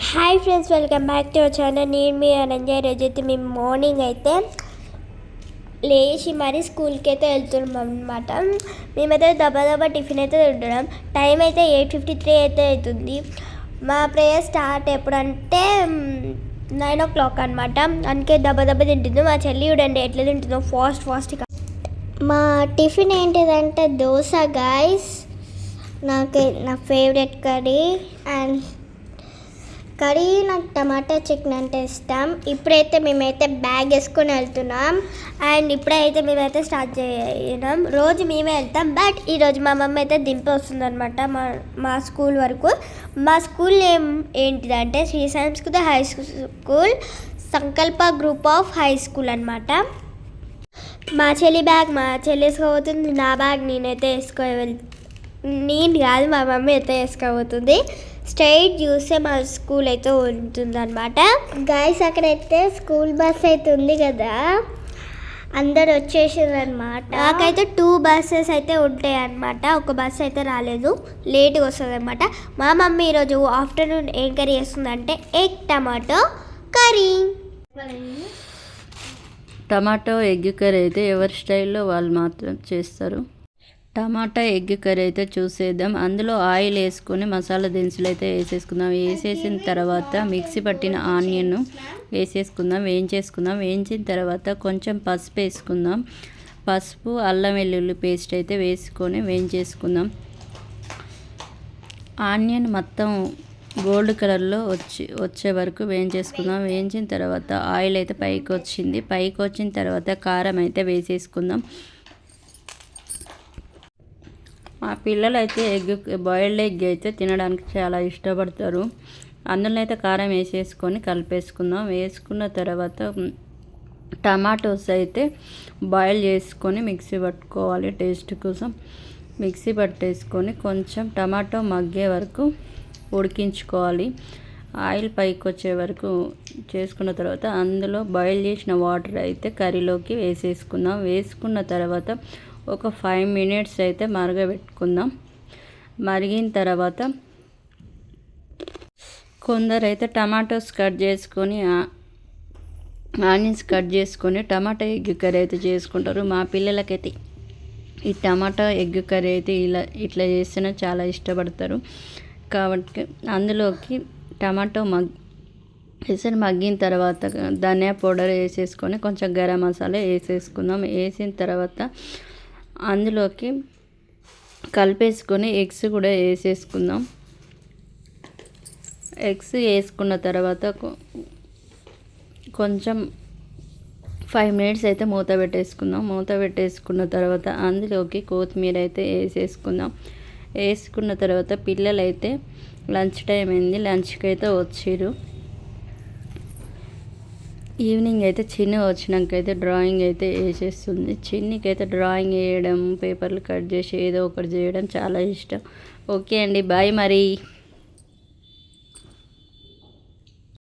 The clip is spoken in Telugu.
Hi friends, welcome back to our channel. నేను మీ అనంజయ్. రోజైతే మేము మార్నింగ్ అయితే లేచి మరీ స్కూల్కి అయితే వెళ్తున్నాం అనమాట. మేమైతే దబా టిఫిన్ అయితే తింటున్నాం. టైం అయితే 8:53 అయితే అవుతుంది. మా ప్రేయర్ స్టార్ట్ ఎప్పుడంటే 9 o'clock అనమాట. అందుకే దబా తింటుందో. మా చెల్లి చూడండి ఎట్లా తింటుందో ఫాస్ట్గా. మా టిఫిన్ ఏంటిదంటే దోశ గాయస్. నా ఫేవరెట్ కర్రీ నాకు టమాటా చికెన్ అంటే ఇష్టం. ఇప్పుడైతే మేమైతే బ్యాగ్ వేసుకొని వెళ్తున్నాం. అండ్ ఇప్పుడైతే మేమైతే స్టార్ట్ చేయడం. రోజు మేమే వెళ్తాం, బట్ ఈరోజు మా మమ్మీ అయితే దింపి వస్తుంది అనమాట మా స్కూల్ వరకు. మా స్కూల్ నేమ్ ఏంటిదంటే శ్రీ సంస్కృత హై స్కూల్, సంకల్ప గ్రూప్ ఆఫ్ హై స్కూల్ అనమాట. మా చెల్లి బ్యాగ్ మా చెల్లి వేసుకోబోతుంది. నా బ్యాగ్ నేను కాదు, మా మమ్మీ అయితే వేసుకోబోతుంది. స్ట్రైట్ చూస్తే మా స్కూల్ అయితే ఉంటుంది అనమాట. గాయస్ అక్కడైతే స్కూల్ బస్ అయితే ఉంది కదా, అందరు వచ్చేసారు అనమాట. నాకైతే 2 buses అయితే ఉంటాయి అనమాట. ఒక బస్ అయితే రాలేదు, లేట్గా వస్తుంది అనమాట. మా మమ్మీ ఈరోజు ఆఫ్టర్నూన్ ఏం కర్రీ చేస్తుందంటే egg tomato curry. Tomato egg curry అయితే ఎవరి స్టైల్లో వాళ్ళు మాత్రం చేస్తారు. టమాటా ఎగ్ కర్రీ అయితే చూసేద్దాం. అందులో ఆయిల్ వేసుకొని మసాలా దినుసులు అయితే వేసేసుకుందాం. వేసేసిన తర్వాత మిక్సీ పట్టిన ఆనియన్ వేసేసుకుందాం, వేయించిన తర్వాత కొంచెం పసుపు వేసుకుందాం. పసుపు, అల్లం వెల్లుల్లి పేస్ట్ అయితే వేసుకొని వేయించేసుకుందాం. ఆనియన్ మొత్తం గోల్డ్ కలర్లో వచ్చే వరకు వేయించేసుకుందాం. వేయించిన తర్వాత ఆయిల్ అయితే పైకి వచ్చిన తర్వాత కారం అయితే వేసేసుకుందాం. మా పిల్లలు అయితే బాయిల్డ్ ఎగ్ అయితే తినడానికి చాలా ఇష్టపడతారు. అందులో అయితే కారం వేసేసుకొని కలిపేసుకుందాం. వేసుకున్న తర్వాత టమాటోస్ అయితే బాయిల్ చేసుకొని మిక్సీ పట్టుకోవాలి. టేస్ట్ కోసం మిక్సీ పట్టేసుకొని కొంచెం టమాటో మగ్గే వరకు ఉడికించుకోవాలి. ఆయిల్ పైకి వచ్చే వరకు చేసుకున్న తర్వాత అందులో బాయిల్ చేసిన వాటర్ అయితే కర్రీలోకి వేసేసుకుందాం. వేసుకున్న తర్వాత ఒక 5 minutes అయితే మరగబెట్టుకుందాం. మరిగిన తర్వాత కొందరైతే టమాటోస్ కట్ చేసుకొని ఆనియన్స్ కట్ చేసుకొని టమాటా ఎగ్ కర్రీ అయితే చేసుకుంటారు. మా పిల్లలకైతే ఈ టమాటా ఎగ్ కర్రీ అయితే ఇట్లా చేస్తేనే చాలా ఇష్టపడతారు. కాబట్టి అందులోకి టమాటో మగ్గిన తర్వాత ధనియా పౌడర్ వేసేసుకొని కొంచెం గరం మసాలా వేసేసుకుందాం. వేసిన తర్వాత అందులోకి కలిపేసుకొని ఎగ్స్ కూడా వేసేసుకుందాం. ఎగ్స్ వేసుకున్న తర్వాత కొంచెం 5 minutes అయితే మూత పెట్టేసుకుందాం. మూత పెట్టేసుకున్న తర్వాత అందులోకి కొత్తిమీర అయితే వేసేసుకుందాం. వేసుకున్న తర్వాత పిల్లలు అయితే లంచ్ టైం అయింది, లంచ్కి అయితే వచ్చారు. ఈవినింగ్ అయితే చిన్న వచ్చినాక అయితే డ్రాయింగ్ అయితే వేసేస్తుంది. చిన్నికి అయితే డ్రాయింగ్ వేయడం, పేపర్లు కట్ చేసి ఏదో ఒకటి చేయడం చాలా ఇష్టం. ఓకే అండి, బాయ్ మరి.